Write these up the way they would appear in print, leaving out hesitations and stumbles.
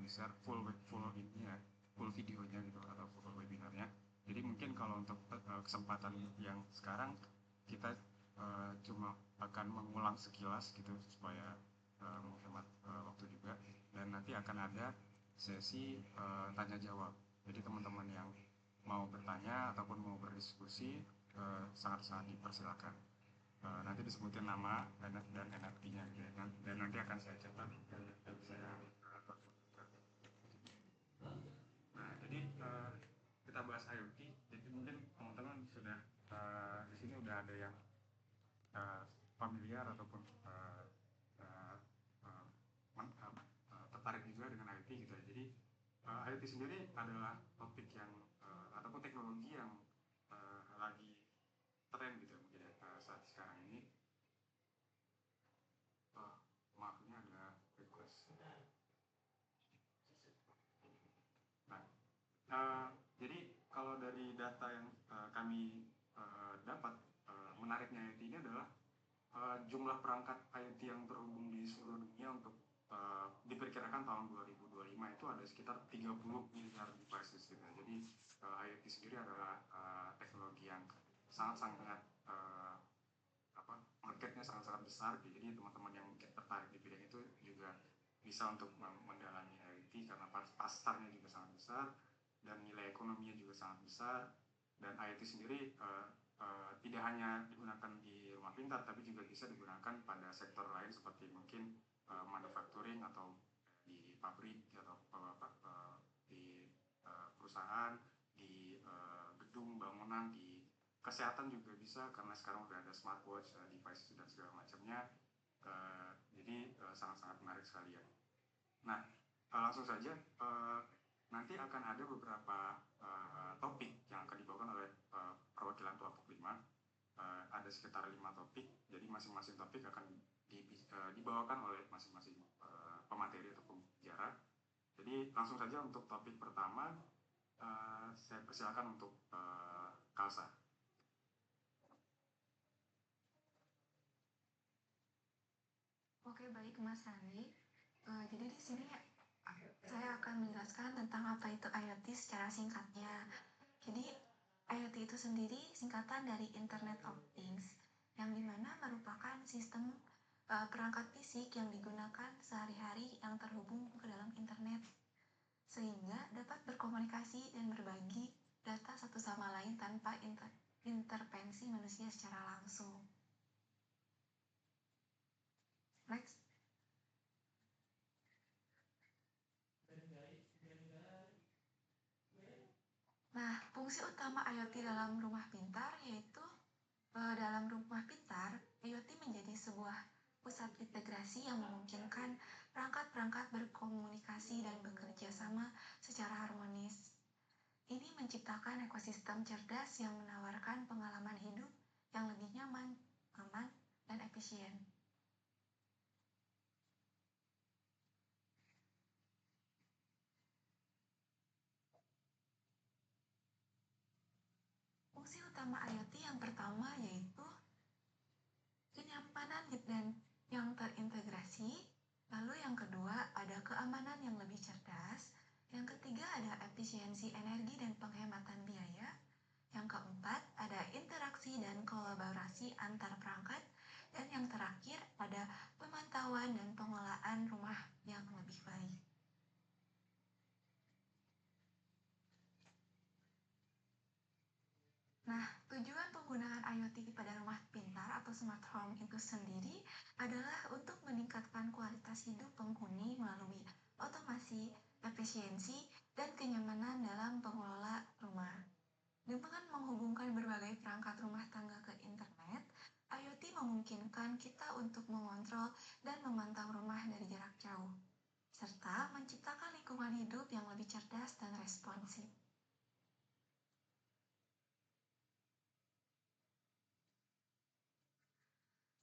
di-share full videonya gitu atau full webinarnya. Jadi mungkin kalau untuk kesempatan yang sekarang kita cuma akan mengulang sekilas gitu supaya menghemat waktu juga, dan nanti akan ada sesi tanya jawab. Jadi teman-teman yang mau bertanya ataupun mau berdiskusi sangat-sangat dipersilakan. Nanti disebutin nama dan NFT-nya gitu ya. Dan nanti akan saya catat dan saya Nah, jadi kita bahas IoT. Jadi mungkin teman-teman sudah di sini udah ada yang familiar ataupun uh, uh, tertarik juga dengan IoT gitu ya. Jadi IoT sendiri adalah topik yang ataupun teknologi yang lagi tren gitu ya, mungkin ya, saat sekarang ini. Maaf, ini ada request. Nah, jadi kalau dari data yang kami dapat, menariknya IoT ini adalah jumlah perangkat IoT yang terhubung di seluruh dunia untuk diperkirakan tahun 2025 itu ada sekitar 30 miliar devices gitu. Jadi IoT sendiri adalah teknologi yang sangat-sangat marketnya sangat-sangat besar gitu. Jadi teman-teman yang mungkin tertarik di bidang itu juga bisa untuk mendalami IoT karena pasarnya juga sangat besar dan nilai ekonominya juga sangat besar. Dan IoT sendiri tidak hanya digunakan di rumah pintar, tapi juga bisa digunakan pada sektor lain seperti mungkin manufacturing atau di pabrik atau di perusahaan, di gedung bangunan, di kesehatan juga bisa karena sekarang udah ada smartwatch, device dan segala macamnya. Jadi sangat-sangat menarik sekali ya. Nah, langsung saja nanti akan ada beberapa topik yang akan dibawakan oleh perwakilan kelompok 5. Ada sekitar 5 topik, jadi masing-masing topik akan dibawakan oleh masing-masing pemateri atau pembicara. Jadi langsung saja untuk topik pertama, saya persilakan untuk Kalsa. Oke, baik Mas Randi. Jadi di sini saya akan menjelaskan tentang apa itu IoT secara singkatnya. Jadi IoT itu sendiri singkatan dari Internet of Things, yang dimana merupakan sistem perangkat fisik yang digunakan sehari-hari yang terhubung ke dalam internet, sehingga dapat berkomunikasi dan berbagi data satu sama lain tanpa intervensi manusia secara langsung. Next. Nah, fungsi utama IoT dalam rumah pintar yaitu dalam rumah pintar, IoT menjadi sebuah pusat integrasi yang memungkinkan perangkat-perangkat berkomunikasi dan bekerja sama secara harmonis. Ini menciptakan ekosistem cerdas yang menawarkan pengalaman hidup yang lebih nyaman, aman, dan efisien. Fungsi utama IoT yang pertama yaitu kenyamanan dan yang terintegrasi. Lalu yang kedua ada keamanan yang lebih cerdas. Yang ketiga ada efisiensi energi dan penghematan biaya. Yang keempat ada interaksi dan kolaborasi antar perangkat. Dan yang terakhir ada pemantauan dan pengelolaan rumah yang lebih baik. Nah, tujuan penggunaan IoT pada rumah pintar atau smart home itu sendiri adalah untuk meningkatkan kualitas hidup penghuni melalui otomasi, efisiensi, dan kenyamanan dalam pengelola rumah. Dengan menghubungkan berbagai perangkat rumah tangga ke internet, IoT memungkinkan kita untuk mengontrol dan memantau rumah dari jarak jauh, serta menciptakan lingkungan hidup yang lebih cerdas dan responsif.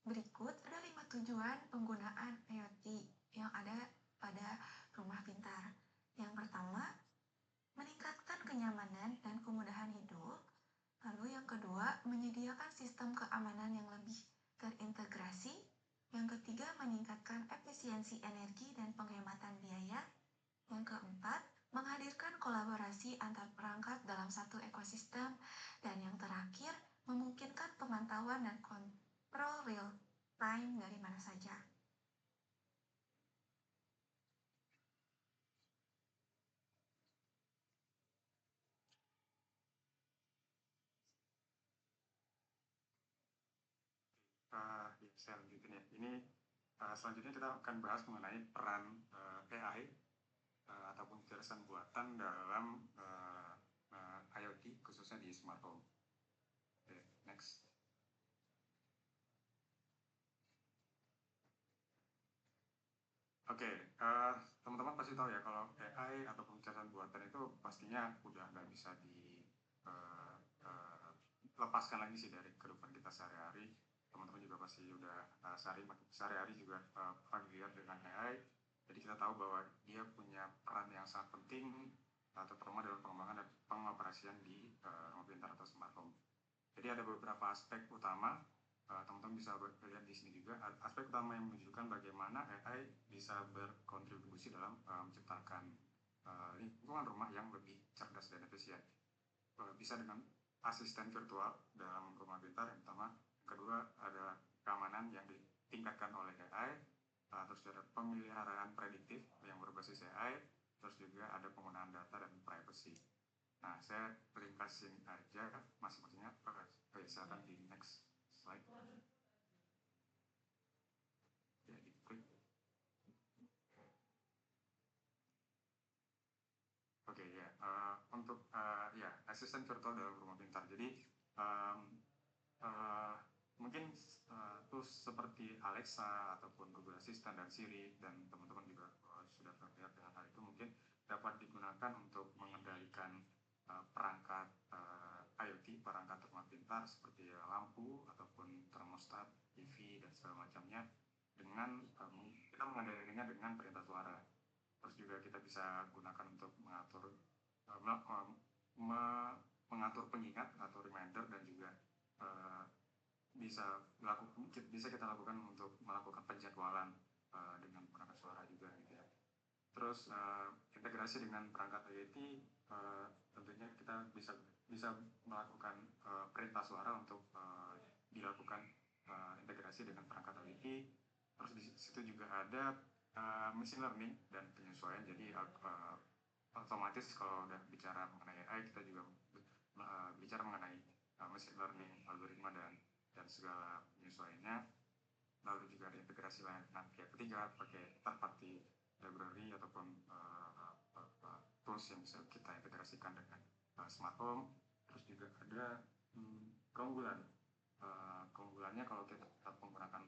Berikut ada 5 tujuan penggunaan IoT yang ada pada rumah pintar. Yang pertama, meningkatkan kenyamanan dan kemudahan hidup. Lalu yang kedua, menyediakan sistem keamanan yang lebih terintegrasi. Yang ketiga, meningkatkan efisiensi energi dan penghematan biaya. Yang keempat, menghadirkan kolaborasi antar perangkat dalam satu ekosistem. Dan yang terakhir, memungkinkan pemantauan dan kontrol real time dari mana saja. Ya, saya lanjutin ya. Ini selanjutnya kita akan bahas mengenai peran AI ataupun kecerdasan buatan dalam IoT khususnya di smart home. Oke, next. Oke, teman-teman pasti tahu ya kalau AI ataupun kecerdasan buatan itu pastinya udah nggak bisa lepaskan lagi sih dari kehidupan kita sehari-hari. Teman-teman juga pasti udah sehari-hari juga familiar dengan AI. Jadi kita tahu bahwa dia punya peran yang sangat penting terutama dalam pengembangan dan pengoperasian di rumah pintar atau smart home. Jadi ada beberapa aspek utama, teman-teman bisa lihat di sini juga aspek utama yang menunjukkan bagaimana AI bisa berkontribusi dalam menciptakan lingkungan rumah yang lebih cerdas dan efisien. Bisa dengan asisten virtual dalam rumah pintar yang pertama. Yang kedua ada keamanan yang ditingkatkan oleh AI, terus ada pemeliharaan prediktif yang berbasis AI, terus juga ada penggunaan data dan privacy. Nah, saya ringkasin aja masing-masingnya. Silakan di next slide. Ya, di klik. Oke, ya. Untuk ya asisten virtual dalam rumah pintar. Jadi mungkin tools seperti Alexa ataupun Google Assistant dan Siri dan teman-teman juga sudah familiar dengan hal itu, mungkin dapat digunakan untuk mengendalikan perangkat IoT, perangkat rumah pintar seperti lampu ataupun termostat, TV dan segala macamnya dengan kita mengendalikannya dengan perintah suara. Terus juga kita bisa gunakan untuk mengatur pengingat atau reminder dan juga bisa kita lakukan untuk melakukan penjadwalan dengan perangkat suara juga gitu ya. Terus integrasi dengan perangkat IoT tentunya kita bisa melakukan perintah suara untuk dilakukan integrasi dengan perangkat IoT. Terus di situ juga ada machine learning dan penyesuaian. Jadi otomatis kalau udah bicara mengenai AI kita juga bicara mengenai machine learning, algoritma dan segala penyesuaiannya. Lalu juga ada integrasi lain pihak ketiga pakai third party library ataupun tools yang bisa kita integrasikan dengan smart home. Terus juga ada keunggulannya kalau kita tetap menggunakan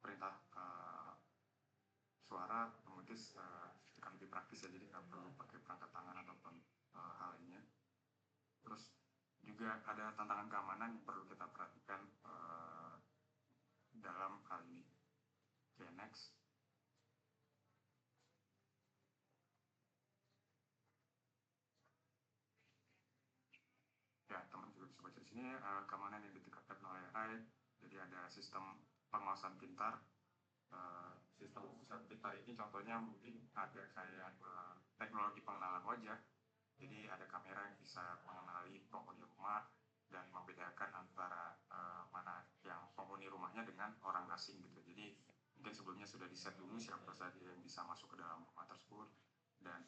perintah suara otomatis akan lebih praktis ya, jadi nggak perlu pakai perangkat tangan ataupun hal lainnya. Terus juga ada tantangan keamanan yang perlu kita perhatikan dalam hal ini. Oke, next. Ya, teman juga bisa baca di sini keamanan yang ditingkatkan oleh AI. Jadi ada sistem pengawasan pintar. Sistem pengawasan pintar ini contohnya mungkin ada kayak teknologi pengenalan wajah. Jadi ada kamera yang bisa mengenali penghuni rumah dan membedakan antara mana yang penghuni rumahnya dengan orang asing gitu. Jadi mungkin sebelumnya sudah di-set dulu siapa saja yang bisa masuk ke dalam rumah tersebut, dan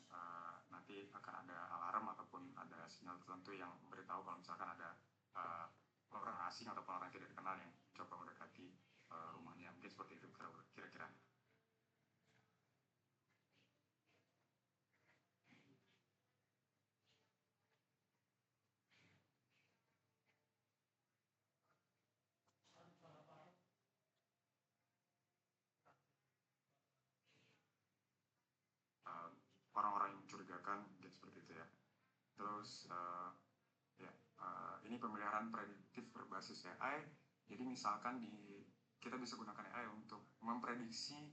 nanti akan ada alarm ataupun ada sinyal tertentu yang memberitahu kalau misalkan ada orang asing ataupun orang tidak dikenal yang coba mendekati rumahnya. Mungkin seperti itu kira-kira. Orang-orang yang mencurigakan mungkin seperti itu ya. Terus ini pemeliharaan prediktif berbasis AI. Jadi misalkan kita bisa gunakan AI untuk memprediksi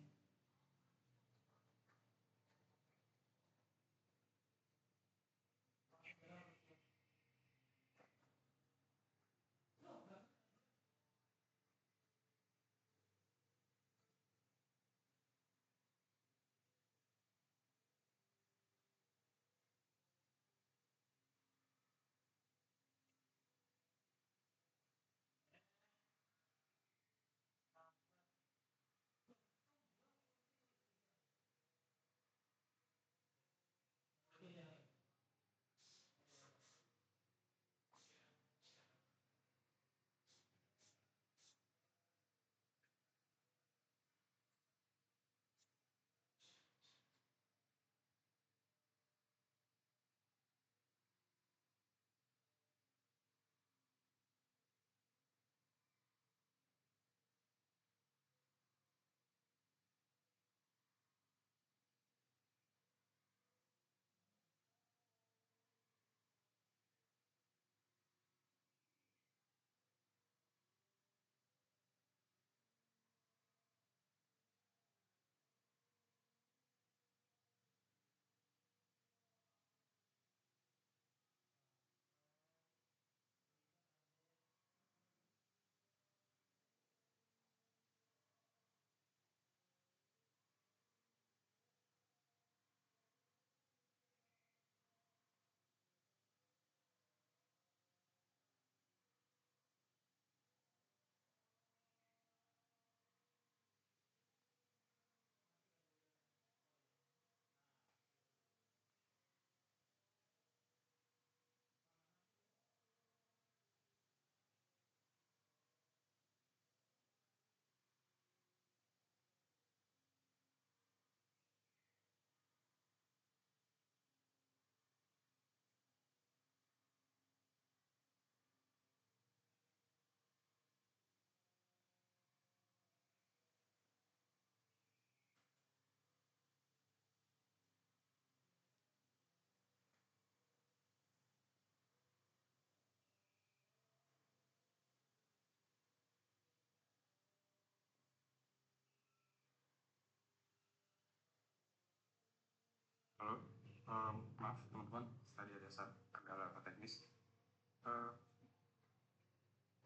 Maaf teman-teman, tadi ada kendala teknis.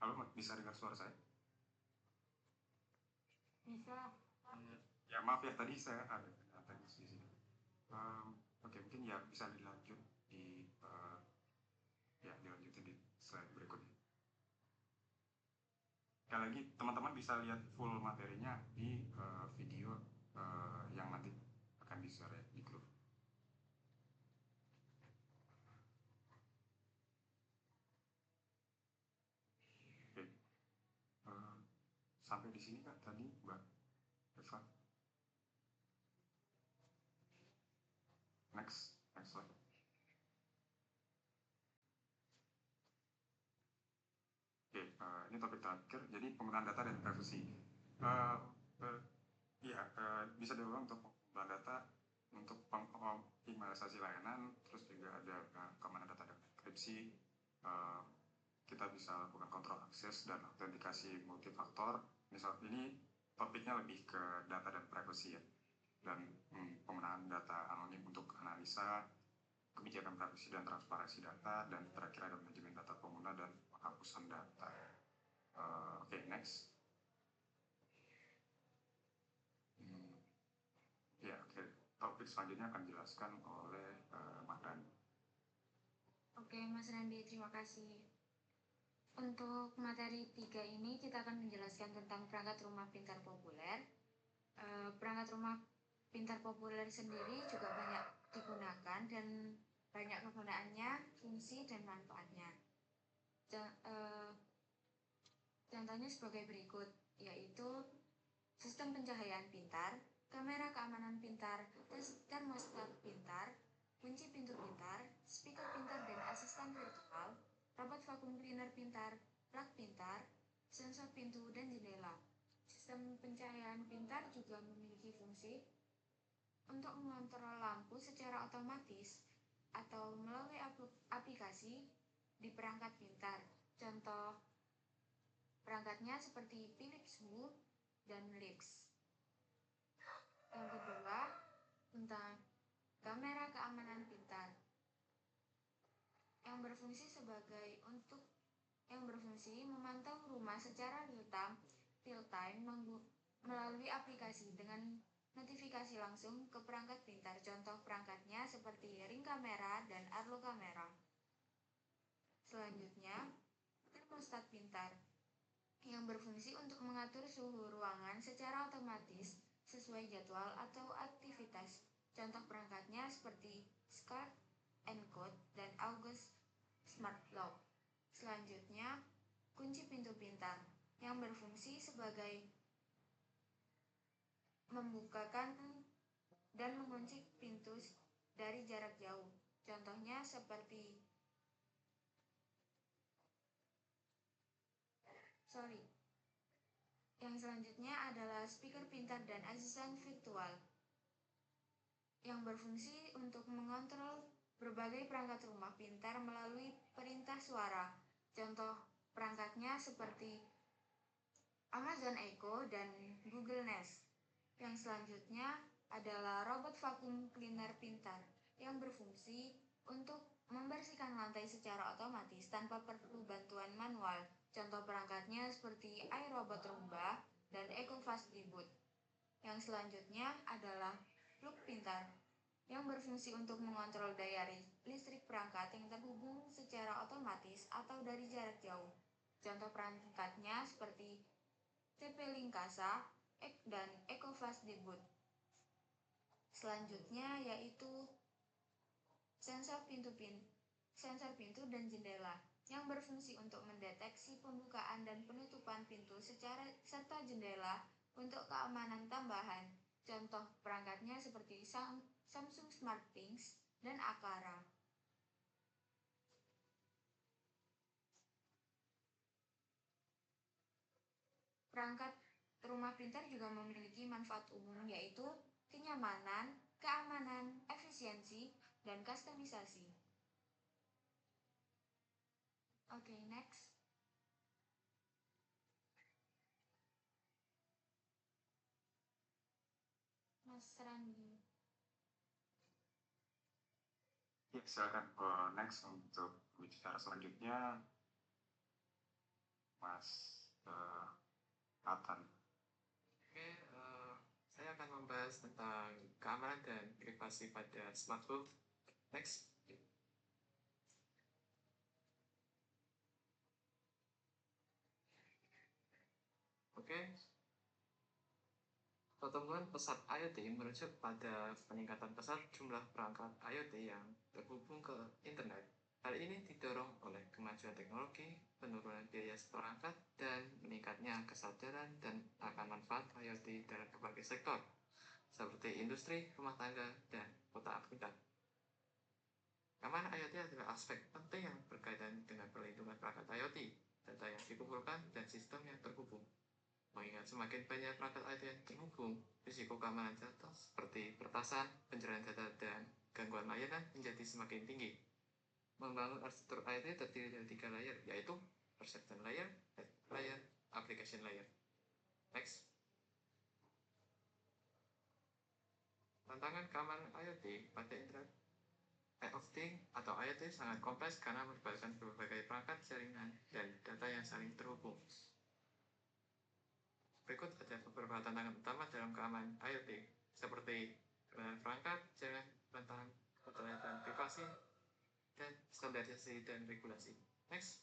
Halo, bisa dengar suara saya? Bisa. Ya maaf ya, tadi saya ada kendala teknis di sini. Oke, mungkin ya bisa dilanjut di dilanjutin di slide berikutnya. Sekali lagi teman-teman bisa lihat full materinya di video yang nanti akan di-share di grup. Oke, sampai di sini kan tadi Mbak Eva. Next slide. Oke, ini topik terakhir. Jadi penggunaan data dan privacy. Bisa diulang untuk penggunaan data untuk pengoptimalisasi layanan, terus juga ada keamanan data dan enkripsi. Kita bisa lakukan kontrol akses dan autentikasi multifaktor. Misal ini topiknya lebih ke data dan privacy ya, dan penggunaan data anonim untuk analisa, kebijakan privacy dan transparansi data, dan terakhir ada manajemen data pengguna dan penghapusan data. Oke, next. Topik selanjutnya akan dijelaskan oleh Mas Randi. Oke, Mas Randi, terima kasih. Untuk materi 3 ini kita akan menjelaskan tentang perangkat rumah pintar populer. Perangkat rumah pintar populer sendiri juga banyak digunakan dan banyak kegunaannya, fungsi dan manfaatnya. Contohnya sebagai berikut, yaitu sistem pencahayaan pintar, kamera keamanan pintar, termostat pintar, kunci pintu pintar, speaker pintar dan asisten virtual, robot vacuum cleaner pintar, plug pintar, sensor pintu dan jendela. Sistem pencahayaan pintar juga memiliki fungsi untuk mengontrol lampu secara otomatis atau melalui aplikasi di perangkat pintar. Contoh perangkatnya seperti Philips Hue dan Lips. Yang kedua, tentang kamera keamanan pintar yang berfungsi memantau rumah secara real time melalui aplikasi dengan notifikasi langsung ke perangkat pintar. Contoh perangkatnya seperti Ring Kamera dan Arlo Kamera. Selanjutnya, termostat pintar yang berfungsi untuk mengatur suhu ruangan secara otomatis sesuai jadwal atau aktivitas. Contoh perangkatnya seperti Scarf Encode dan August Smart Lock. Selanjutnya, kunci pintu pintar yang berfungsi sebagai membukakan dan mengunci pintu dari jarak jauh. Contohnya seperti Yang selanjutnya adalah speaker pintar dan asisten virtual yang berfungsi untuk mengontrol berbagai perangkat rumah pintar melalui perintah suara. Contoh perangkatnya seperti Amazon Echo dan Google Nest. Yang selanjutnya adalah robot vacuum cleaner pintar yang berfungsi untuk membersihkan lantai secara otomatis tanpa perlu bantuan manual. Contoh perangkatnya seperti iRobot Roomba dan EcoFast Reboot. Yang selanjutnya adalah plug pintar yang berfungsi untuk mengontrol daya listrik perangkat yang terhubung secara otomatis atau dari jarak jauh. Contoh perangkatnya seperti TP-Link Casa dan EcoFast Reboot. Selanjutnya yaitu sensor pintu dan jendela yang berfungsi untuk mendeteksi pembukaan dan penutupan pintu serta jendela untuk keamanan tambahan. Contoh perangkatnya seperti Samsung SmartThings dan Aqara. Perangkat rumah pintar juga memiliki manfaat umum, yaitu kenyamanan, keamanan, efisiensi, dan kustomisasi. Oke, next. Mas Randi. silakan next untuk bicara selanjutnya, Mas Atan. Oke, saya akan membahas tentang keamanan dan privasi pada smartphone. Next. Oke. Pertumbuhan pesat IoT merujuk pada peningkatan pesat jumlah perangkat IoT yang terhubung ke internet. Hal ini didorong oleh kemajuan teknologi, penurunan biaya perangkat, dan meningkatnya kesadaran dan akan manfaat IoT dalam berbagai sektor, seperti industri, rumah tangga, dan kota Afrika. Keamanan IoT adalah aspek penting yang berkaitan dengan perlindungan perangkat IoT, data yang dikumpulkan, dan sistem yang terhubung. Mengingat semakin banyak perangkat IoT yang terhubung, risiko keamanan data seperti peretasan, pencurian data, dan gangguan layanan menjadi semakin tinggi. Membangun arsitektur IoT terdiri dari 3 layer, yaitu perception layer, data layer, application layer. Next. Tantangan keamanan IoT pada Internet of Things atau IoT sangat kompleks karena melibatkan berbagai perangkat jaringan dan data yang saling terhubung. Berikut ada beberapa tantangan utama dalam keamanan IoT, seperti keamanan perangkat, jaringan, rentan, keterlibatan privasi, dan standarisasi dan regulasi. Next.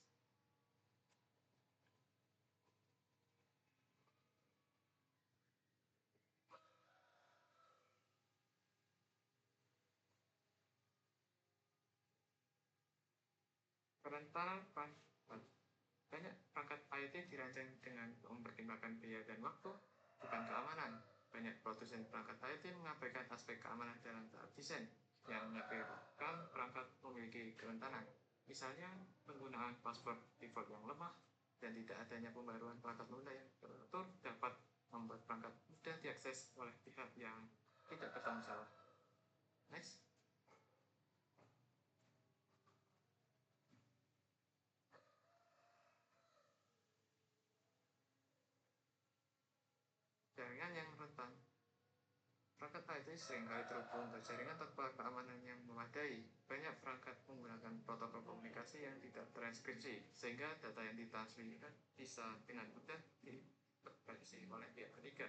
Kerentanan perangkat. Banyak perangkat IoT dirancang dengan mempertimbangkan biaya dan waktu, bukan keamanan. Banyak produsen perangkat IoT mengabaikan aspek keamanan dalam tahap desain, yang menyebabkan perangkat memiliki kerentanan. Misalnya, penggunaan password default yang lemah dan tidak adanya pembaruan perangkat lunak yang teratur dapat membuat perangkat mudah diakses oleh pihak yang tidak bertanggung jawab. Next. Jaringan yang rentan. Perangkat IoT seringkali terhubung ke jaringan tanpa keamanan yang memadai. Banyak perangkat menggunakan protokol komunikasi yang tidak terenkripsi, sehingga data yang ditransmisikan bisa dengan mudah diintervensi oleh pihak ketiga.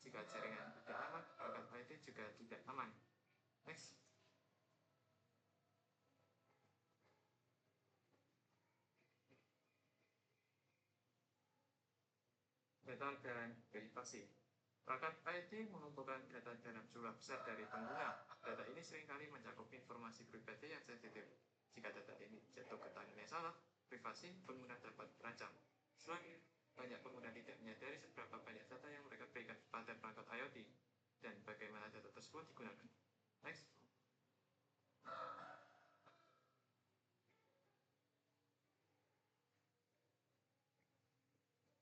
Jika jaringan tidak aman, perangkat IoT juga tidak aman. Next. Data dan privasi. Perangkat IoT mengumpulkan data dalam jumlah besar dari pengguna. Data ini seringkali mencakup informasi pribadi yang sensitif. Jika data ini jatuh ke tangan yang salah, privasi pengguna dapat terancam. Selain banyak pengguna tidak menyadari seberapa banyak data yang mereka berikan pada perangkat IoT dan bagaimana data tersebut digunakan. Next.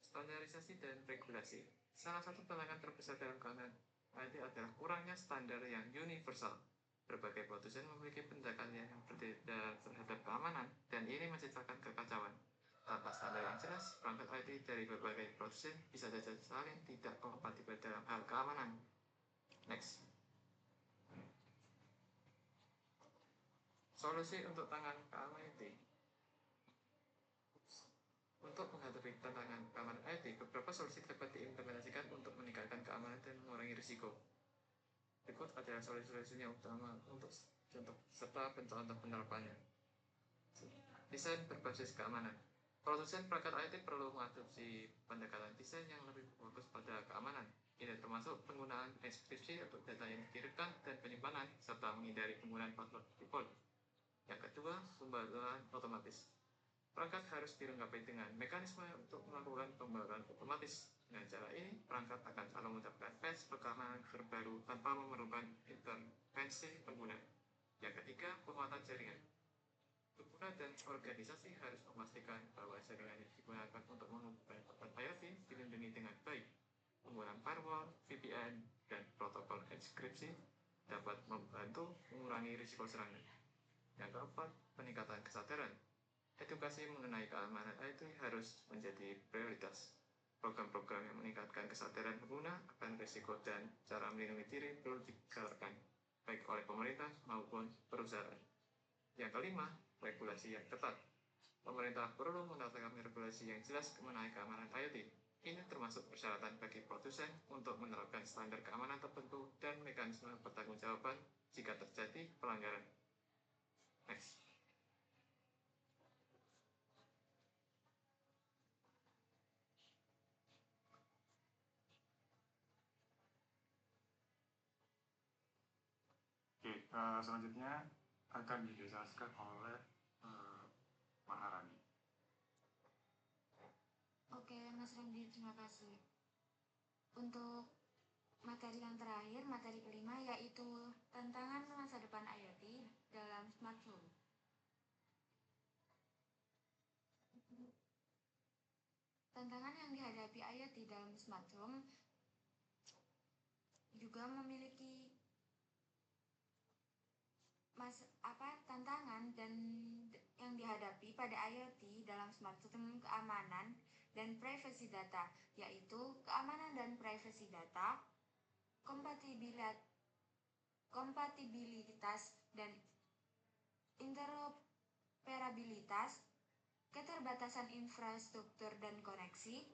Standarisasi dan regulasi. Salah satu tantangan terbesar dalam keamanan IoT adalah kurangnya standar yang universal. Berbagai produsen memiliki pendekatan yang berbeda terhadap keamanan, dan ini menciptakan kekacauan. Tanpa standar yang jelas, perangkat IoT dari berbagai produsen bisa saja saling tidak kompatibel dalam hal keamanan. Next. Solusi untuk tantangan keamanan IoT. Untuk menghadapi tantangan keamanan IoT, beberapa solusi dapat diimplementasikan untuk meningkatkan keamanan dan mengurangi risiko. Berikut adalah solusi-solusinya utama untuk contoh serta contoh penerapannya. Desain berbasis keamanan. Produsen perangkat IoT perlu mengadopsi pendekatan desain yang lebih fokus pada keamanan. Ini termasuk penggunaan enkripsi untuk data yang dikirimkan dan penyimpanan, serta menghindari penggunaan password default. Yang kedua, pembaruan otomatis. Perangkat harus dilengkapi dengan mekanisme untuk melakukan pembaruan otomatis. Dengan cara ini, perangkat akan selalu mendapatkan patch keamanan terbaru tanpa memerlukan intervensi pengguna. Yang ketiga, penguatan jaringan. Pengguna dan organisasi harus memastikan bahwa jaringan yang digunakan untuk menghubungkan perangkat IoT dilindungi dengan baik. Penggunaan firewall, VPN, dan protokol enkripsi dapat membantu mengurangi risiko serangan. Yang keempat, peningkatan kesadaran. Edukasi mengenai keamanan IoT harus menjadi prioritas. Program-program yang meningkatkan kesadaran pengguna akan risiko dan cara melindungi diri perlu digalakkan, baik oleh pemerintah maupun perusahaan. Yang kelima, regulasi yang ketat. Pemerintah perlu menetapkan regulasi yang jelas mengenai keamanan IoT. Ini termasuk persyaratan bagi produsen untuk menerapkan standar keamanan tertentu dan mekanisme pertanggungjawaban jika terjadi pelanggaran. Next. Oke, selanjutnya akan dijelaskan oleh Maharani. Oke, Mas Randy, terima kasih. Untuk materi yang terakhir, materi kelima, yaitu tantangan masa depan IoT dalam smartphone. Tantangan yang dihadapi IoT dalam smartphone juga memiliki tantangan dan yang dihadapi pada IoT dalam smartphone keamanan dan privasi data, yaitu keamanan dan privasi data, kompatibilitas dan interoperabilitas, keterbatasan infrastruktur dan koneksi,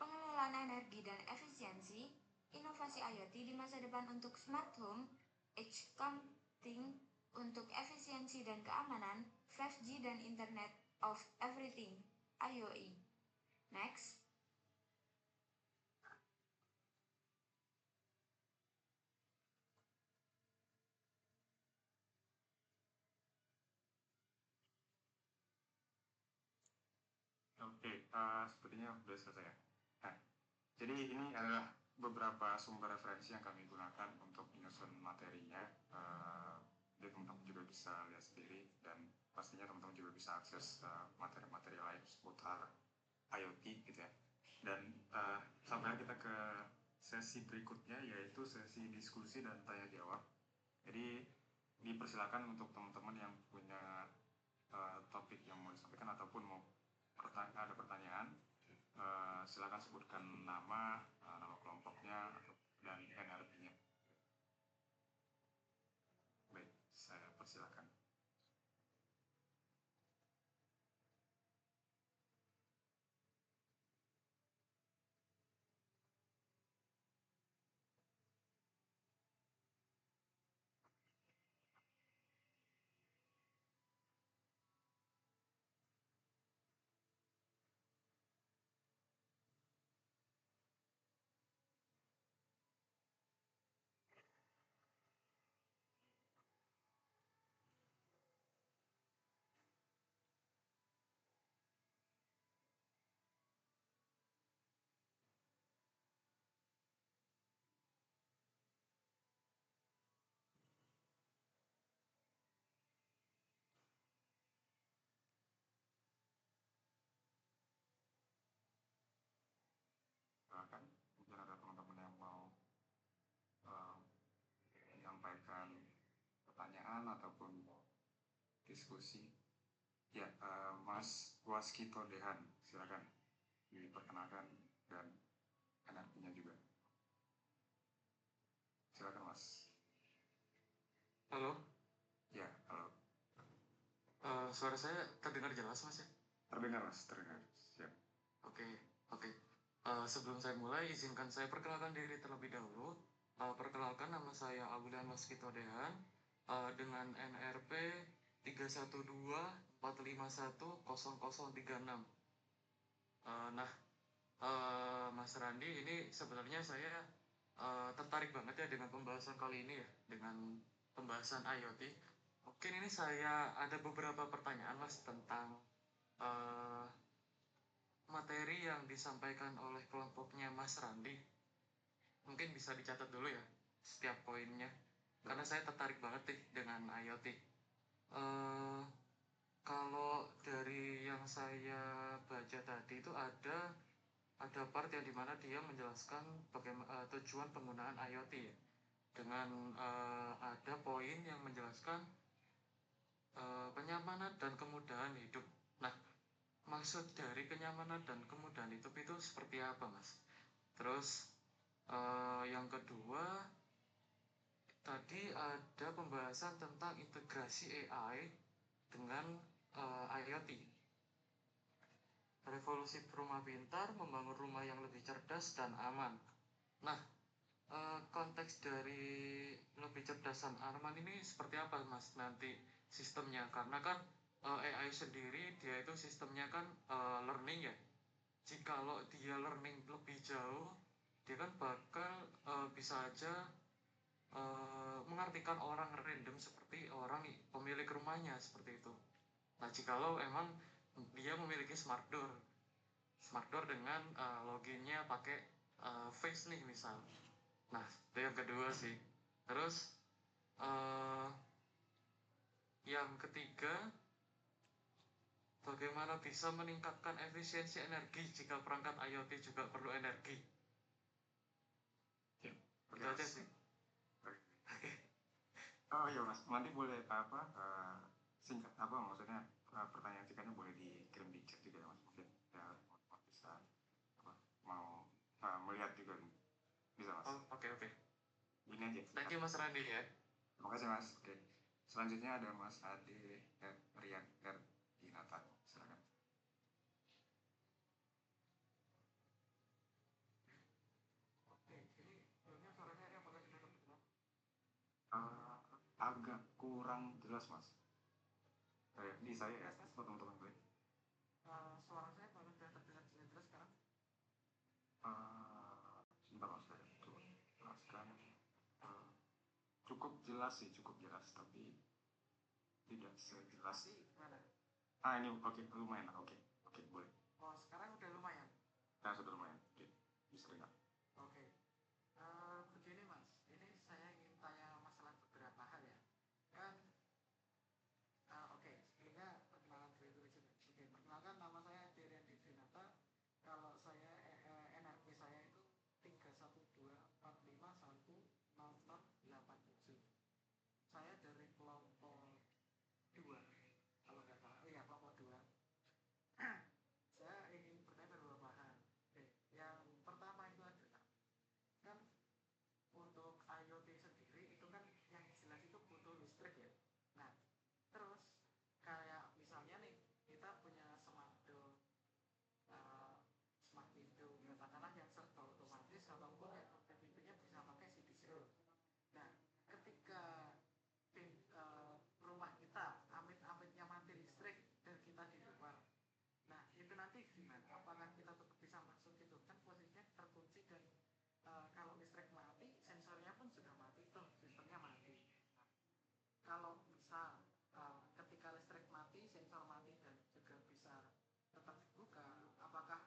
pengelolaan energi dan efisiensi, inovasi IoT di masa depan untuk smart home, edge computing untuk efisiensi dan keamanan, 5G dan Internet of Everything, IoE. Next. Oke, sepertinya sudah selesai ya. Nah, jadi ini adalah beberapa sumber referensi yang kami gunakan untuk menyusun materinya. Jadi teman-teman juga bisa lihat sendiri dan pastinya teman-teman juga bisa akses materi-materi lain seputar IoT gitu ya. Dan sampai kita ke sesi berikutnya, yaitu sesi diskusi dan tanya jawab. Jadi dipersilakan untuk teman-teman yang punya topik yang mau disampaikan ataupun mau ada pertanyaan, silakan sebutkan nama kelompoknya dan NRP-nya. Baik, saya persilakan. Silakan, mungkin ada teman-teman yang mau menyampaikan pertanyaan ataupun diskusi. Ya, Mas Waskito Dehan, silakan diperkenalkan dan NRP-nya juga. Silakan, Mas. Halo, Ya, halo. suara saya terdengar jelas, Mas ya? Terdengar, Mas, terdengar. Siap. Oke. Sebelum saya mulai, izinkan saya perkenalkan diri terlebih dahulu. Perkenalkan, nama saya Aulian Waskito Dehan dengan NRP 31245100036. Mas Randi, ini sebenarnya saya tertarik banget ya dengan pembahasan kali ini ya, dengan pembahasan IoT. Mungkin ini saya ada beberapa pertanyaan, Mas, tentang materi yang disampaikan oleh kelompoknya Mas Randi. Mungkin bisa dicatat dulu ya setiap poinnya, karena saya tertarik banget nih dengan IoT. Kalau dari yang saya baca tadi itu ada part yang dimana dia menjelaskan bagaimana tujuan penggunaan IoT ya, dengan ada poin yang menjelaskan kenyamanan dan kemudahan hidup. Nah, maksud dari kenyamanan dan kemudahan hidup itu seperti apa, Mas? Terus yang kedua, tadi ada pembahasan tentang integrasi AI dengan IoT. Revolusi rumah pintar membangun rumah yang lebih cerdas dan aman. Nah, konteks dari lebih cerdas dan aman ini seperti apa Mas nanti sistemnya? Karena kan AI sendiri dia itu sistemnya kan learning ya. Jikalau dia learning lebih jauh, dia kan bakal bisa aja mengartikan orang random seperti orang pemilik rumahnya seperti itu. Nah, jikalau emang dia memiliki smart door dengan loginnya pakai face nih misal. Nah, itu yang kedua sih. Terus yang ketiga, bagaimana bisa meningkatkan efisiensi energi jika perangkat IoT juga perlu energi? Ya, oke, Itu aja Mas. sih. Oh iya Mas, nanti boleh singkat maksudnya pertanyaan singkatnya boleh dikirim di chat juga ya Mas, mungkin ya bisa mau melihat juga nih. Bisa Mas. Oh, oke. Ini aja. Thank you Mas Randi ya. Terima kasih Mas. Oke. Selanjutnya ada Mas Ade Rian R. Dinata. Silakan. Oke, ini suaranya ada apakah sudah terdengar? Agak kurang jelas Mas. Di saya ya, teman-teman gue. Suara saya apakah sudah terdengar dengan jelas sekarang? Sebentar Mas, saya coba jelaskan. Cukup jelas sih, cukup jelas, tapi tidak sejelas. Mana? Ini oke, lumayan lah, oke, boleh. Oh, sekarang udah lumayan. Nah, sudah lumayan, oke, bisa dengar. Oke. Begini Mas, ini saya ingin tanya masalah beberapa hal ya. Kan, oke, sebelumnya perkenalan dulu aja. Oke, perkenalkan nama saya Derian Dinata. Kalau saya NRP saya itu 3124510087. Saya dari kelompok 2, kalau nggak salah. Oh iya, kelompok 2. Saya ingin bertanya beberapa hal. Oke, yang pertama itu adalah kan untuk IoT sendiri itu kan yang jelas itu butuh listrik ya. Nah, terus kayak misalnya nih kita punya smart door, smart window, katakanlah yang serba otomatis ataupun yang pintunya bisa pakai CDC. Nah, ketika rumah kita amit-amitnya mati listrik dan kita di luar, nah itu nanti gimana? Apakah kita tetap bisa masuk gitu? Kan posisinya terkunci dan kalau listrik mati, sensornya pun sudah mati tuh, sistemnya mati. Kalau misal ketika listrik mati, sensor mati dan juga bisa tetap dibuka, apakah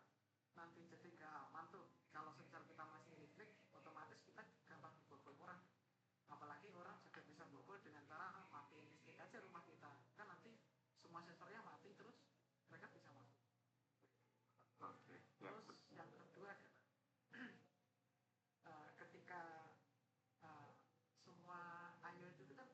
nanti jadi gak aman tuh? Kalau sensor kita masih listrik, otomatis kita gampang dibobol orang. Apalagi orang juga bisa bobol dengan cara matiin listrik aja rumah kita. Kan nanti semua sensornya mati terus mereka bisa masuk. Oke, ya. Terus yang kedua adalah ketika semua IoT itu kan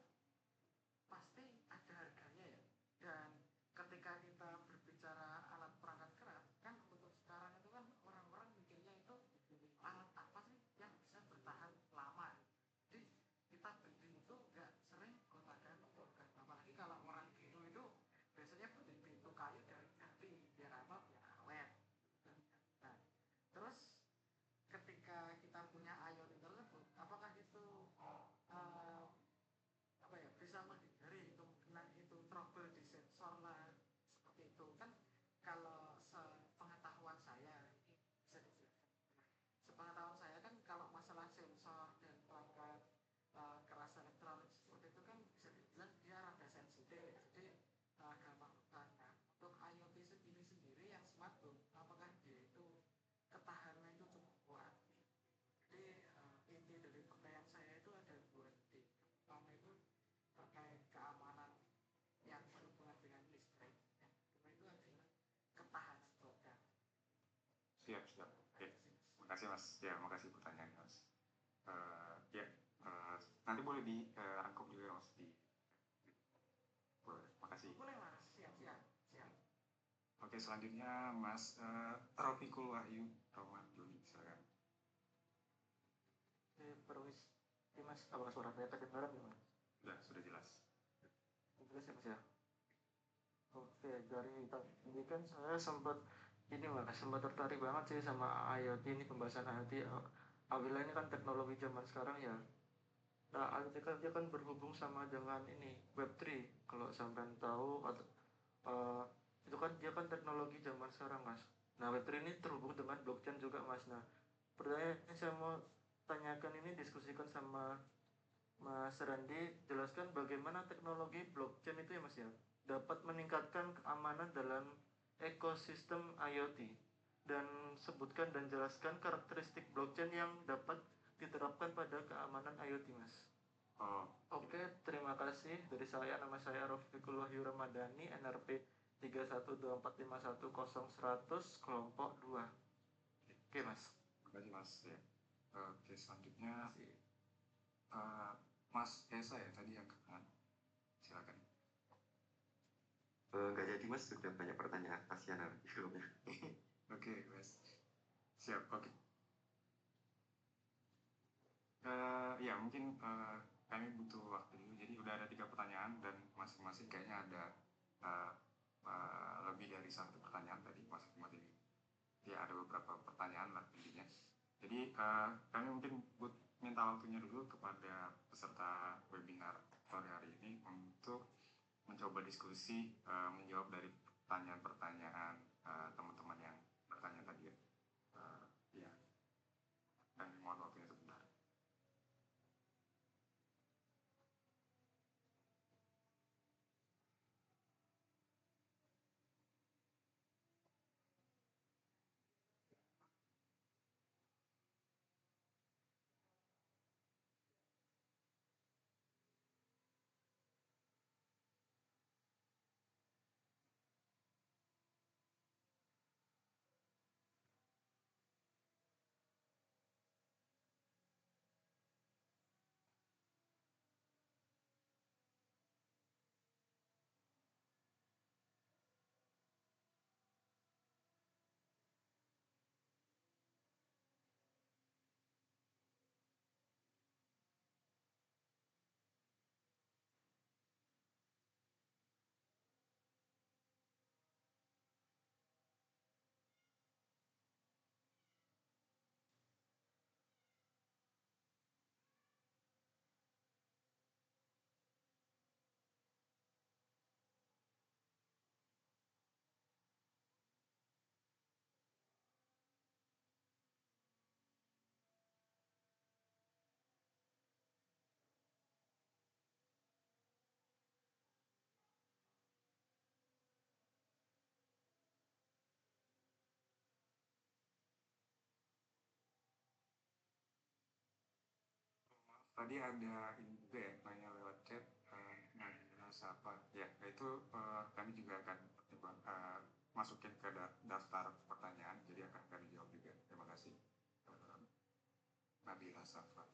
pasti ada harganya ya. Dan ketika kita berbicara alat perangkat keras, kan untuk sekarang itu kan orang-orang mikirnya itu alat apa sih yang bisa bertahan lama. Jadi kita beli itu nggak sering gonta-ganti, apalagi kalau orang gitu itu biasanya beli pintu kayu dari jati biar apa, biar awet. Nah, terus ketika kita punya IoT tersebut, apakah itu bisa menghindari kemungkinan itu trouble di sensor lah seperti itu kan? Kalau sepengetahuan saya, sepengetahuan saya kan kalau masalah sensor dan perangkat keras elektronik seperti itu kan bisa dibilang dia rada sensitif, jadi gampang rusak. Nah, untuk IoT sendiri yang smart home, apakah dia itu ketahanannya itu cukup kuat? Jadi inti dari pertanyaan saya itu ada dua titik. Pertama itu terkait keamanan yang berhubungan dengan listrik. Yang kedua itu adalah ketahanan produk. Siap. Oke, makasih Mas. Ya, makasih pertanyaannya Mas. Nanti boleh dirangkum juga Mas boleh. Makasih. Boleh Mas, siap. Oke, selanjutnya Mas Tropikul Wahyu Roman Juni, silakan. Perwis, Mas, apakah suara saya terdengar gimana? Sudah jelas. Jelas ya Mas ya. Oke, dari tadi kan saya sempat ini mas, sempat tertarik banget sih sama IoT ini, pembahasan IoT. Alhamdulillah ini kan teknologi zaman sekarang ya. Nah, IoT kan dia kan berhubung sama dengan ini Web3. Kalau sampean tahu atau eh, itu kan dia kan teknologi zaman sekarang mas. Nah, Web3 ini terhubung dengan blockchain juga mas. Nah, pertanyaan yang saya mau tanyakan ini, diskusikan sama Mas Randi, jelaskan bagaimana teknologi blockchain itu ya Mas ya dapat meningkatkan keamanan dalam ekosistem IoT, dan sebutkan dan jelaskan karakteristik blockchain yang dapat diterapkan pada keamanan IoT Mas. Oh, Oke, terima kasih. Dari saya, nama saya Rofiqul Wahyu Ramadhani, NRP 31245100100 kelompok 2. Oke Mas. terima kasih Mas ya. Oke, selanjutnya Terima kasih. Mas Esa ya tadi yang kan, silakan. Nggak jadi mas, sudah banyak pertanyaan, kasihan filmnya. Oke, Mas. Siap, oke. Ya mungkin kami butuh waktu dulu. Jadi udah ada 3 pertanyaan dan masing-masing kayaknya ada uh, lebih dari 1 pertanyaan tadi masing-masing. Ya ada beberapa pertanyaan lah intinya. Jadi kami mungkin minta waktunya dulu kepada peserta webinar sore hari ini untuk mencoba diskusi menjawab dari pertanyaan-pertanyaan teman-teman yang bertanya tadi ya. Ya, kami mohon waktunya sebentar. Tadi ada ini juga ya, nanya lewat chat, nanya siapa ya, itu kami juga akan masukin ke daftar pertanyaan, jadi akan kami jawab juga. Terima kasih. Nabila Safa.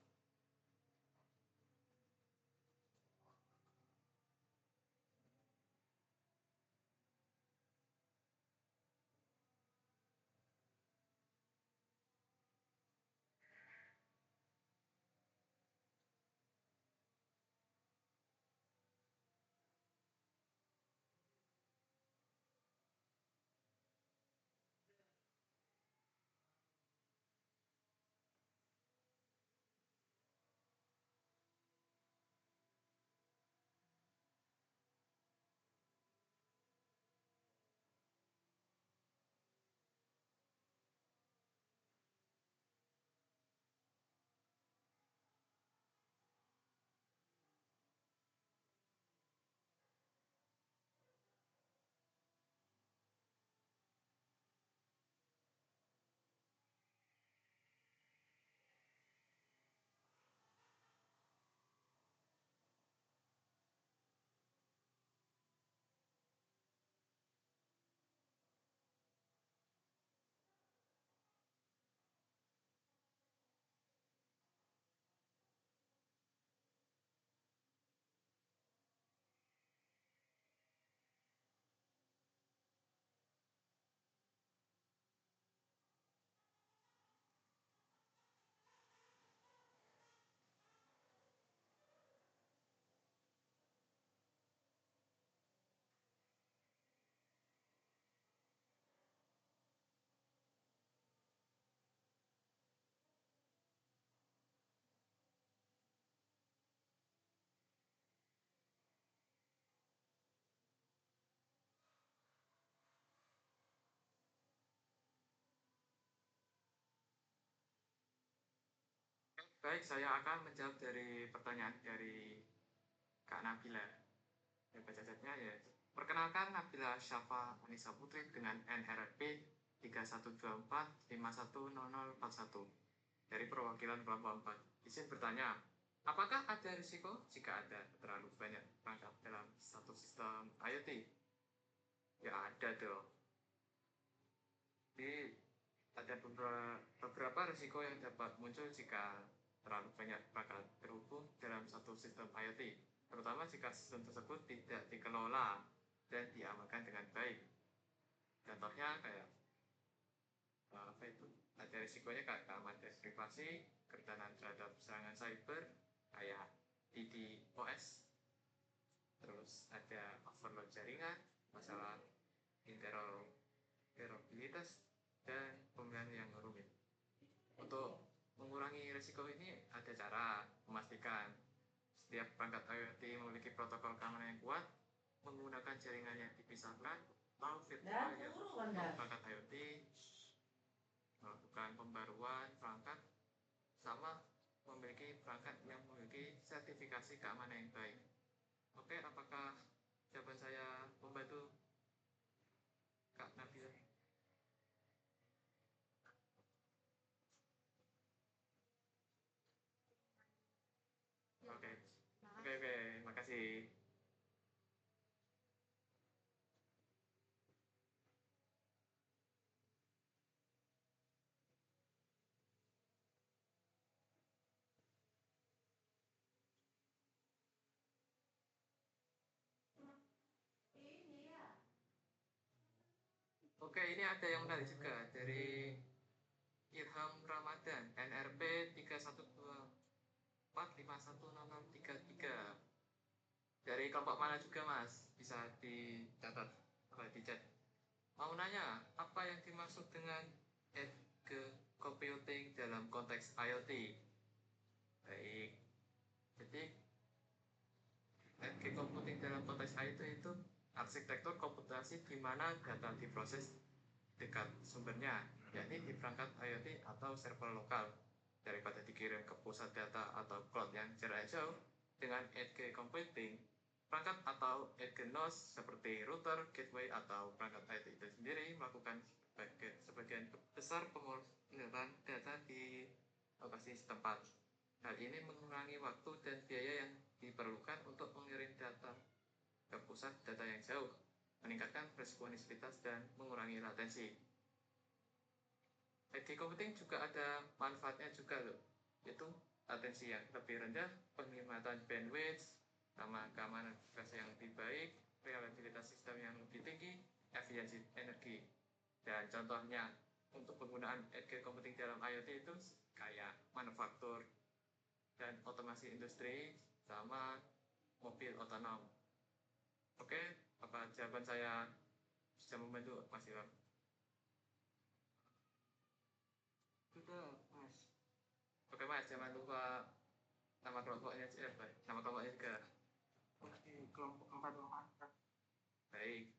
Baik, saya akan menjawab dari pertanyaan dari Kak Nabila. Ya, baca chatnya ya. Perkenalkan, Nabila Syafa Anissa Putri dengan NRP 3124510041 dari perwakilan kelompok 4. Izin bertanya, apakah ada risiko jika ada terlalu banyak perangkat dalam satu sistem IoT? Ya ada dong. Jadi ada beberapa risiko yang dapat muncul jika terlalu banyak perangkat terhubung dalam satu sistem IoT, terutama jika sistem tersebut tidak dikelola dan diamankan dengan baik. Contohnya kayak apa itu? Ada risikonya kayak keamanan privasi, kerentanan terhadap serangan cyber, kayak DDoS, terus ada overload jaringan, masalah interoperabilitas, dan pemilihan yang rumit. Untuk mengurangi risiko ini ada cara memastikan setiap perangkat IoT memiliki protokol keamanan yang kuat, menggunakan jaringan yang dipisahkan, atau virtual yang untuk perangkat IoT, melakukan pembaruan perangkat, sama memiliki perangkat yang memiliki sertifikasi keamanan yang baik. Oke, apakah jawaban saya membantu Kak Nabila? Oke, oke, makasih. Oke, ini ada yang menarik juga dari Ilham Ramadan, NRP 3124510033. Dari kelompok mana juga Mas? Bisa dicatat atau di chat. Mau nanya, apa yang dimaksud dengan edge computing dalam konteks IoT? Baik, jadi edge computing dalam konteks IoT itu arsitektur komputasi di mana data diproses dekat sumbernya, yakni di perangkat IoT atau server lokal, daripada dikirim ke pusat data atau cloud yang jaraknya jauh. Dengan edge computing, perangkat atau edge nodes seperti router, gateway, atau perangkat IoT itu sendiri melakukan sebagian besar pemrosesan data di lokasi setempat. Hal ini mengurangi waktu dan biaya yang diperlukan untuk mengirim data ke pusat data yang jauh, meningkatkan responsivitas dan mengurangi latensi. Edge computing juga ada manfaatnya juga loh, yaitu latensi yang lebih rendah, penghematan bandwidth, sama keamanan aplikasi yang lebih baik, reliabilitas sistem yang lebih tinggi, efisiensi energi. Dan contohnya untuk penggunaan edge computing dalam IoT itu kayak manufaktur dan otomasi industri sama mobil otonom. Oke, apa jawaban saya bisa membantu Mas Ilham? Sudah, Mas. Oke Mas, jangan lupa nama kelompoknya, nama kelompoknya juga. Oke, kelompok 4 Baik.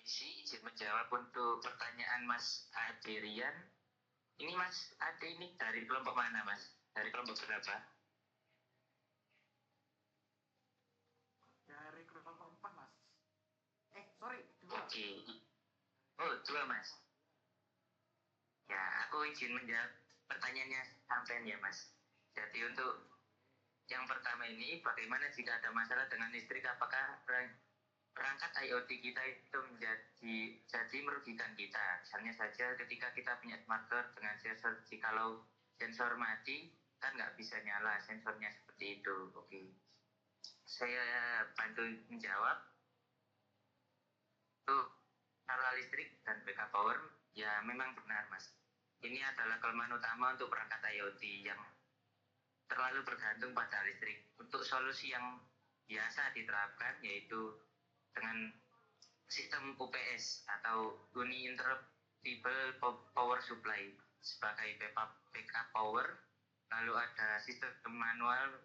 isi izin menjawab untuk pertanyaan Mas Adrian. Ini Mas Ade ini dari kelompok mana Mas? Dari kelompok berapa? Dari kelompok 4 mas. Sorry, 2. Oke. Oh, 2 Mas. Ya, aku izin menjawab pertanyaannya sampean ya Mas. Jadi untuk yang pertama ini, bagaimana jika ada masalah dengan listrik? Apakah perangkat IoT kita itu jadi merugikan kita? Misalnya saja ketika kita punya smartphone dengan sensor, jikalau sensor mati, kan nggak bisa nyala sensornya seperti itu. Oke. Saya bantu menjawab. Untuk masalah listrik dan backup power, ya memang benar Mas. Ini adalah kelemahan utama untuk perangkat IoT yang terlalu bergantung pada listrik. Untuk solusi yang biasa diterapkan yaitu dengan sistem UPS atau Uninterruptible Power Supply sebagai backup power. Lalu ada sistem manual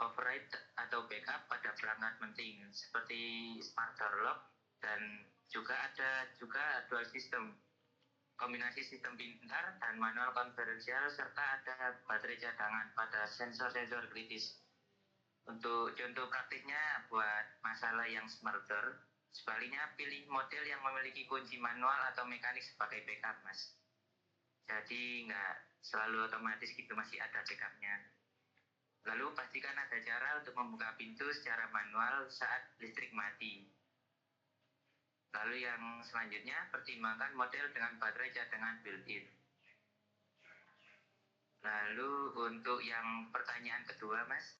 override atau backup pada perangkat penting seperti smart door lock, dan juga ada dual system, kombinasi sistem pintar dan manual konferensial, serta ada baterai cadangan pada sensor-sensor kritis. Untuk contoh praktiknya buat masalah yang smart door, sebaliknya pilih model yang memiliki kunci manual atau mekanik sebagai backup Mas. Jadi nggak selalu otomatis gitu, masih ada backupnya. Lalu pastikan ada cara untuk membuka pintu secara manual saat listrik mati. Lalu yang selanjutnya, pertimbangkan model dengan baterai cadangan built-in. Lalu untuk yang pertanyaan kedua Mas,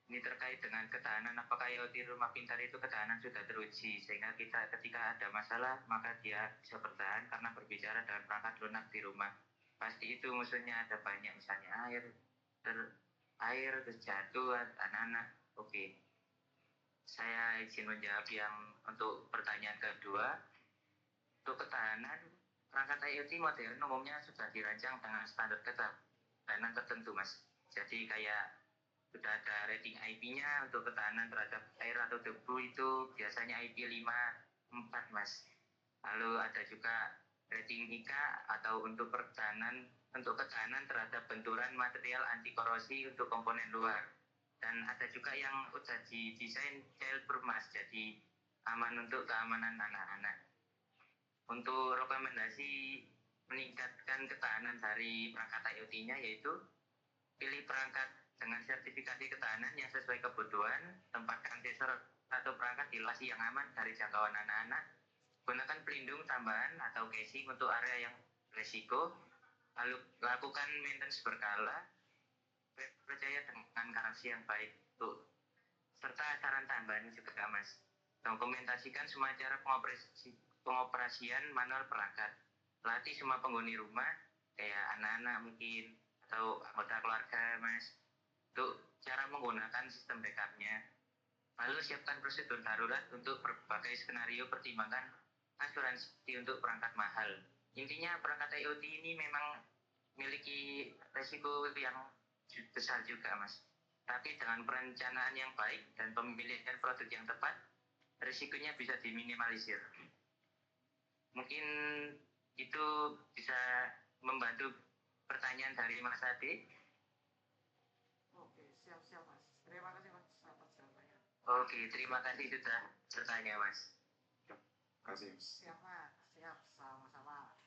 ini terkait dengan ketahanan. Apakah IoT rumah pintar itu ketahanan sudah teruji sehingga kita ketika ada masalah maka dia bisa bertahan karena berbicara dengan perangkat lunak di rumah. Pasti itu musuhnya ada banyak, misalnya air terus jatuh anak-anak. Oke. Saya izin menjawab yang untuk pertanyaan kedua. Untuk ketahanan, perangkat IoT modern umumnya sudah dirancang dengan standar ketahanan tertentu Mas. Jadi kayak sudah ada rating IP-nya untuk ketahanan terhadap air atau debu, itu biasanya IP 5-4 Mas. Lalu ada juga rating IKA atau untuk ketahanan terhadap benturan material anti korosi untuk komponen luar. Dan ada juga yang udah didesain childproof Mas, jadi aman untuk keamanan anak-anak. Untuk rekomendasi meningkatkan ketahanan dari perangkat IoT-nya yaitu pilih perangkat dengan sertifikasi ketahanan yang sesuai kebutuhan, tempatkan sensor atau perangkat di lokasi yang aman dari jangkauan anak-anak, gunakan pelindung tambahan atau casing untuk area yang berisiko, lalu lakukan maintenance berkala, percaya dengan garansi yang baik tuh. Serta saran tambahan juga Mas, dokumentasikan semua cara pengoperasian manual perangkat, latih semua penghuni rumah kayak anak-anak mungkin atau anggota keluarga Mas untuk cara menggunakan sistem backupnya. Lalu siapkan prosedur darurat untuk berbagai skenario, pertimbangkan asuransi untuk perangkat mahal. Intinya perangkat IoT ini memang memiliki resiko yang besar juga Mas. Tapi dengan perencanaan yang baik dan pemilihan produk yang tepat, risikonya bisa diminimalisir. Mungkin itu bisa membantu pertanyaan dari Mas Ade. Oke, siap Mas. Terima kasih Mas atas jawabannya. Oke, terima kasih sudah bertanya Mas. Terima kasih Mas. Siap Mas, siap, sama-sama.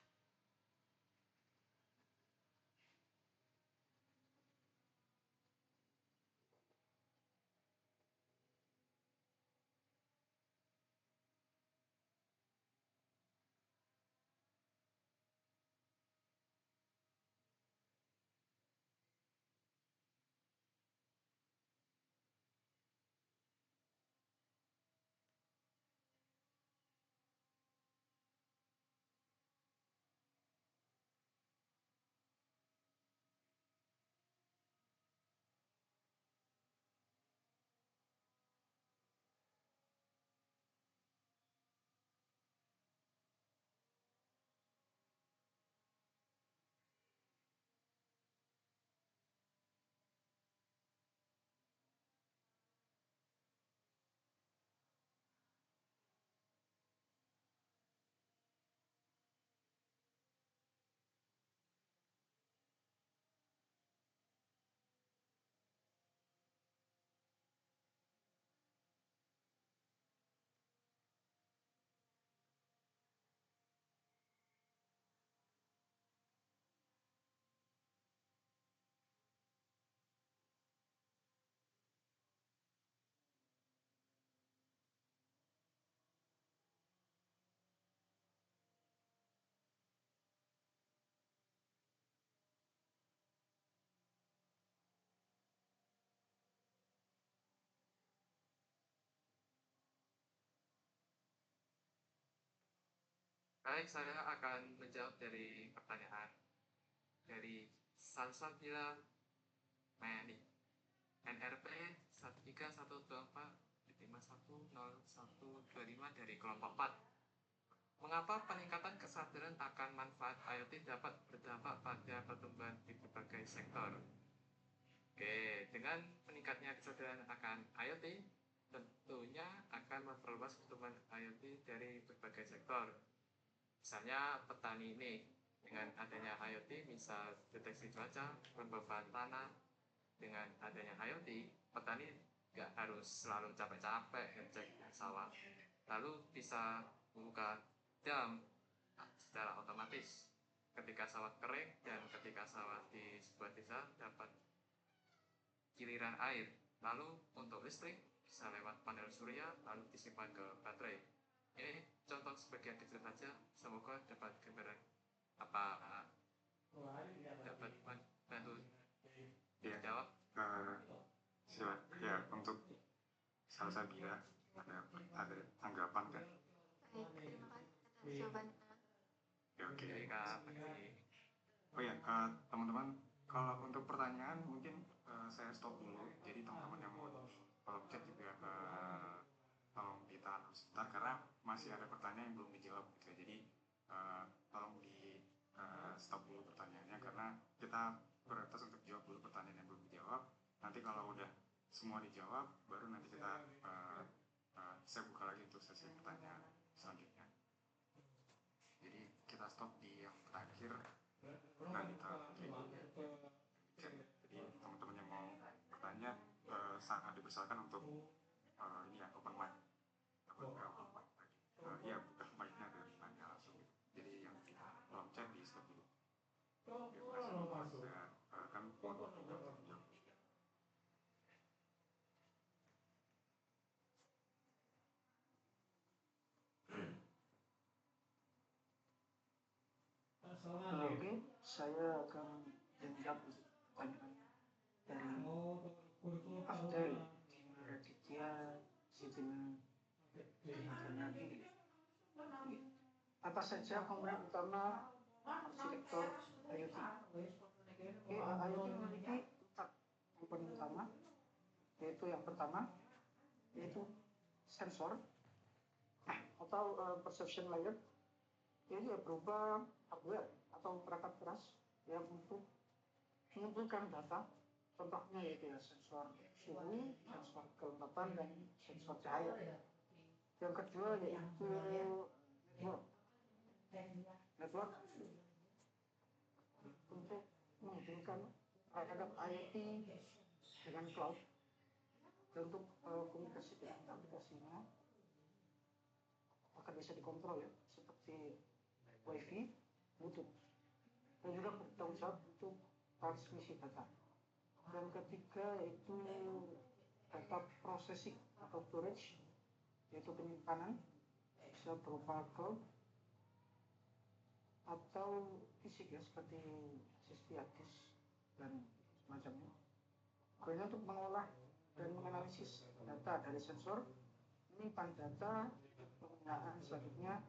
Baik, saya akan menjawab dari pertanyaan dari Salsabila Mayani. NRP 13124510125 dari kelompok 4. Mengapa peningkatan kesadaran akan manfaat IoT dapat berdampak pada pertumbuhan di berbagai sektor? Oke, dengan meningkatnya kesadaran akan IoT, tentunya akan memperluas pertumbuhan IoT dari berbagai sektor. Misalnya petani ini, dengan adanya IoT bisa deteksi cuaca, pembebanan tanah. Dengan adanya IoT, petani nggak harus selalu capek-capek ngecek sawah, lalu bisa membuka dam secara otomatis ketika sawah kering dan ketika sawah di sebuah desa dapat giliran air. Lalu untuk listrik bisa lewat panel surya lalu disimpan ke baterai. Ini contoh sebagian kecil saja, semoga dapat gambaran dapat bantu dijawab. Silakan ya, untuk Salsabila ada tanggapan kan? Baik, terima kasih atas jawabannya. Oke. Jadi Kak, makasih. Oh ya, teman-teman, kalau untuk pertanyaan mungkin saya stop dulu. Jadi teman-teman yang mau kolom chat juga tolong ditahan dulu sebentar karena masih ada pertanyaan yang belum dijawab gitu ya. Jadi tolong di stop dulu pertanyaannya karena kita prioritas untuk jawab dulu pertanyaan yang belum dijawab. Nanti kalau udah semua dijawab, baru nanti kita saya buka lagi untuk sesi pertanyaan selanjutnya. Jadi kita stop di yang terakhir. Nandita Putri. Jadi teman-teman yang mau bertanya sangat dipersilakan untuk ini ya, open mic. Iya, buka mic-nya dari tanya langsung. Jadi yang kolom chat di stop dulu. Terima kasih. Saya akan mohon waktu untuk menjawab. Oke, saya akan menjawab pertanyaan dari Abdel Raditya Sidina Janadi. Apa saja komponen utama arsitektur IoT? IoT memiliki 4 komponen utama, yaitu yang pertama yaitu sensor atau perception layer. Ini berupa hardware atau perangkat keras yang untuk mengumpulkan data, contohnya yaitu sensor suhu, sensor kelembapan, dan sensor cahaya. Yang kedua yaitu network untuk menghubungkan perangkat IoT dengan cloud dan untuk komunikasi dengan aplikasinya akan bisa dikontrol ya, seperti Wi-Fi, Bluetooth, dan juga bertanggung jawab untuk transmisi data. Dan ketiga yaitu data processing atau storage, yaitu penyimpanan, bisa berupa cloud atau fisik ya, seperti SSD, hard disk, dan semacamnya. Gunanya untuk mengolah dan menganalisis data dari sensor, menyimpan data, penggunaan selanjutnya.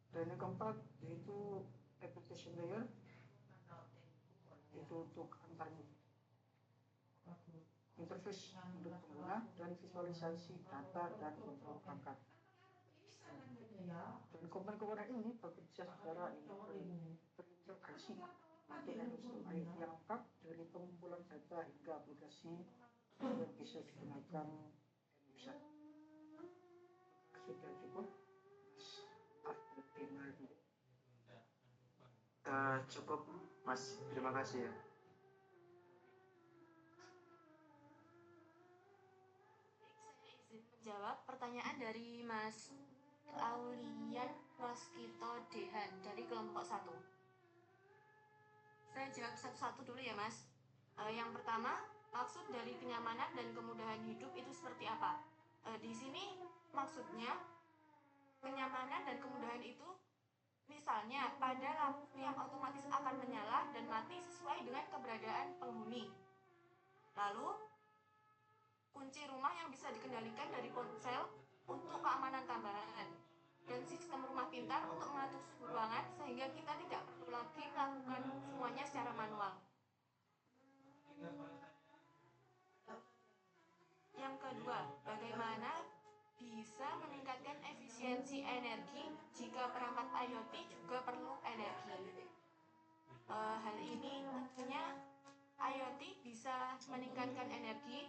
Dan yang keempat yaitu application layer, itu untuk antar interface untuk pengguna dan visualisasi data dan kontrol perangkat. Dan komponen-komponen ini bekerja secara terintegrasi untuk ekosistem IoT yang lengkap, dari pengumpulan data hingga aplikasi yang bisa digunakan user. Sudah cukup? Cukup Mas, terima kasih ya. Saya izin menjawab pertanyaan dari Mas Aulian Waskito Dehan dari kelompok 1. Saya jawab satu-satu dulu ya Mas. Yang pertama, maksud dari kenyamanan dan kemudahan hidup itu seperti apa? Di sini maksudnya kenyamanan dan kemudahan itu misalnya pada lampu yang otomatis akan menyala dan mati sesuai dengan keberadaan penghuni. Lalu, kunci rumah yang bisa dikendalikan dari ponsel untuk keamanan tambahan. dan sistem rumah pintar untuk mengatur suhu ruangan sehingga kita tidak perlu lagi melakukan semuanya secara manual. Yang kedua, bagaimana bisa meningkatkan efisiensi energi jika perangkat IoT juga perlu energi. Hal ini tentunya IoT bisa meningkatkan energi